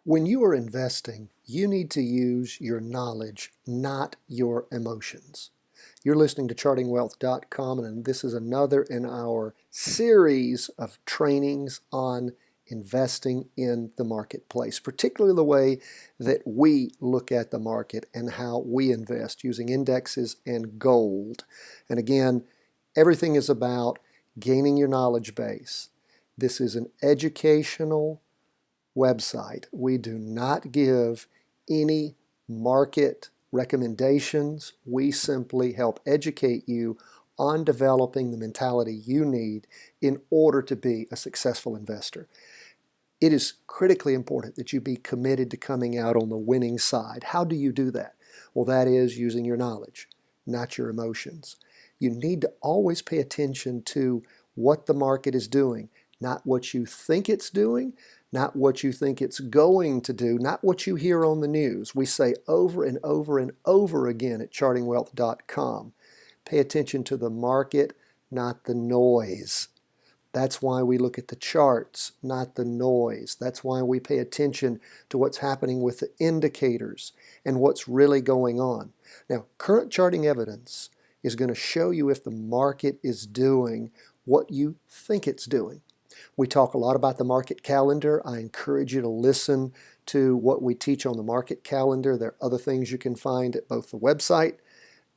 When you are investing, you need to use your knowledge, not your emotions. You're listening to chartingwealth.com, and this is another in our series of trainings on investing in the marketplace, particularly the way that we look at the market and how we invest using indexes and gold. And again, everything is about gaining your knowledge base. This is an educational website. We do not give any market recommendations. We simply help educate you on developing the mentality you need in order to be a successful investor. It is critically important that you be committed to coming out on the winning side. How do you do that? Well, that is using your knowledge, not your emotions. You need to always pay attention to what the market is doing, not what you think it's doing, not what you think it's going to do, not what you hear on the news. We say over and over and over again at chartingwealth.com, pay attention to the market, not the noise. That's why we look at the charts, not the noise. That's why we pay attention to what's happening with the indicators and what's really going on. Now, current charting evidence is going to show you if the market is doing what you think it's doing. We talk a lot about the market calendar. I encourage you to listen to what we teach on the market calendar. There are other things you can find at both the website,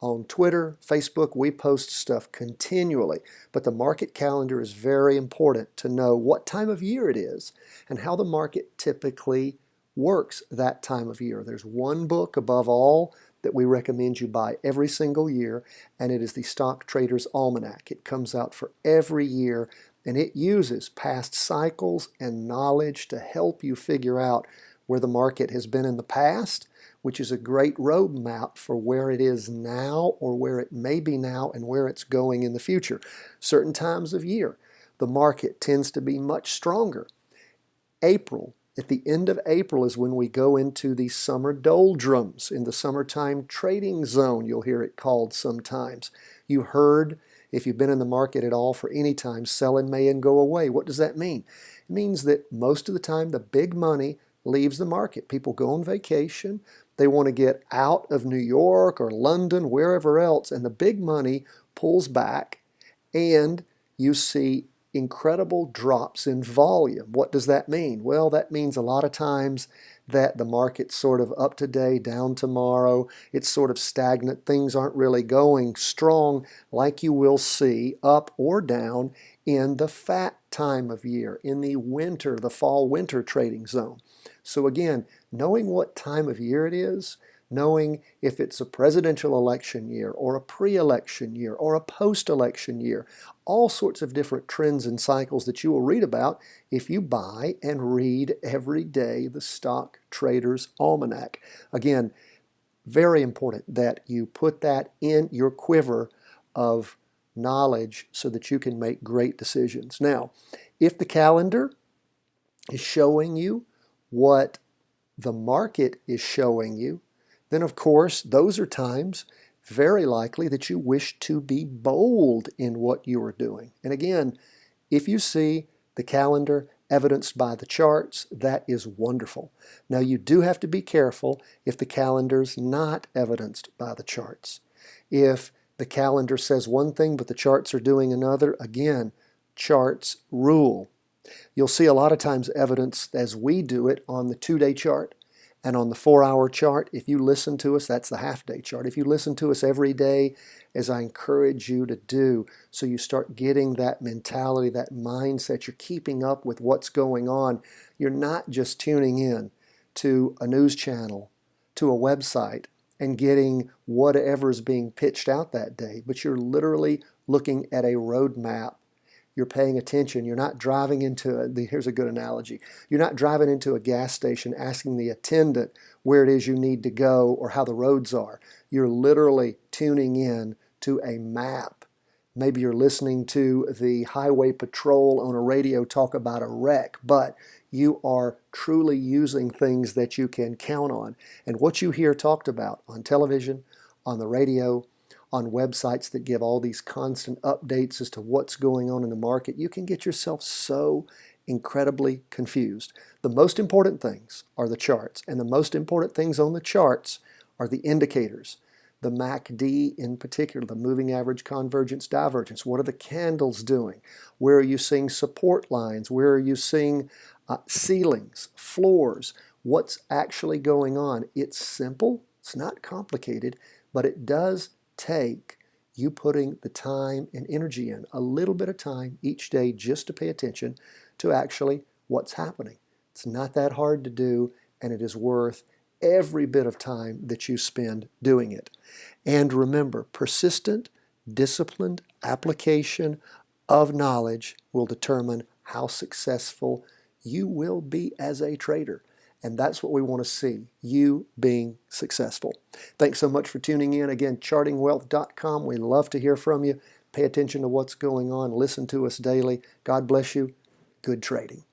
on Twitter, Facebook. We post stuff continually. But the market calendar is very important to know what time of year it is and how the market typically works that time of year. There's one book above all that we recommend you buy every single year, and it is the Stock Trader's Almanac. It comes out for every year, and it uses past cycles and knowledge to help you figure out where the market has been in the past, which is a great roadmap for where it is now or where it may be now and where it's going in the future. Certain times of year, the market tends to be much stronger. April, at the end of April is when we go into the summer doldrums, in the summertime trading zone, you'll hear it called sometimes. You heard, if you've been in the market at all for any time, sell in May and go away. What does that mean? It means that most of the time the big money leaves the market. People go on vacation. They want to get out of New York or London, wherever else, and the big money pulls back, and you see incredible drops in volume. What does that mean? Well, that means a lot of times that the market's sort of up today, down tomorrow. It's sort of stagnant. Things aren't really going strong like you will see up or down in the fat time of year, in the winter, the fall-winter trading zone. So again, knowing what time of year it is, knowing if it's a presidential election year or a pre-election year or a post-election year, all sorts of different trends and cycles that you will read about if you buy and read every day the Stock Trader's Almanac. Again, very important that you put that in your quiver of knowledge so that you can make great decisions. Now, if the calendar is showing you what the market is showing you, then of course those are times very likely that you wish to be bold in what you are doing. And again, if you see the calendar evidenced by the charts, that is wonderful. Now you do have to be careful if the calendar's not evidenced by the charts. If the calendar says one thing but the charts are doing another, again, charts rule. You'll see a lot of times evidence as we do it on the 2-day chart and on the 4-hour chart. If you listen to us, that's the half-day chart. If you listen to us every day, as I encourage you to do, so you start getting that mentality, that mindset, you're keeping up with what's going on. You're not just tuning in to a news channel, to a website, and getting whatever is being pitched out that day, but you're literally looking at a roadmap. You're paying attention. You're not driving into here's a good analogy. You're not driving into a gas station asking the attendant where it is you need to go or how the roads are. You're literally tuning in to a map. Maybe you're listening to the highway patrol on a radio talk about a wreck, but you are truly using things that you can count on. And what you hear talked about on television, on the radio, on websites that give all these constant updates as to what's going on in the market, you can get yourself so incredibly confused. The most important things are the charts, and the most important things on the charts are the indicators. The MACD in particular, the moving average convergence divergence. What are the candles doing? Where are you seeing support lines? Where are you seeing ceilings, floors? What's actually going on? It's simple, it's not complicated, but it does take you putting the time and energy in, a little bit of time each day just to pay attention to actually what's happening. It's not that hard to do, and it is worth every bit of time that you spend doing it. And remember, persistent, disciplined application of knowledge will determine how successful you will be as a trader. And that's what we want to see, you being successful. Thanks so much for tuning in. Again, chartingwealth.com. We love to hear from you. Pay attention to what's going on. Listen to us daily. God bless you. Good trading.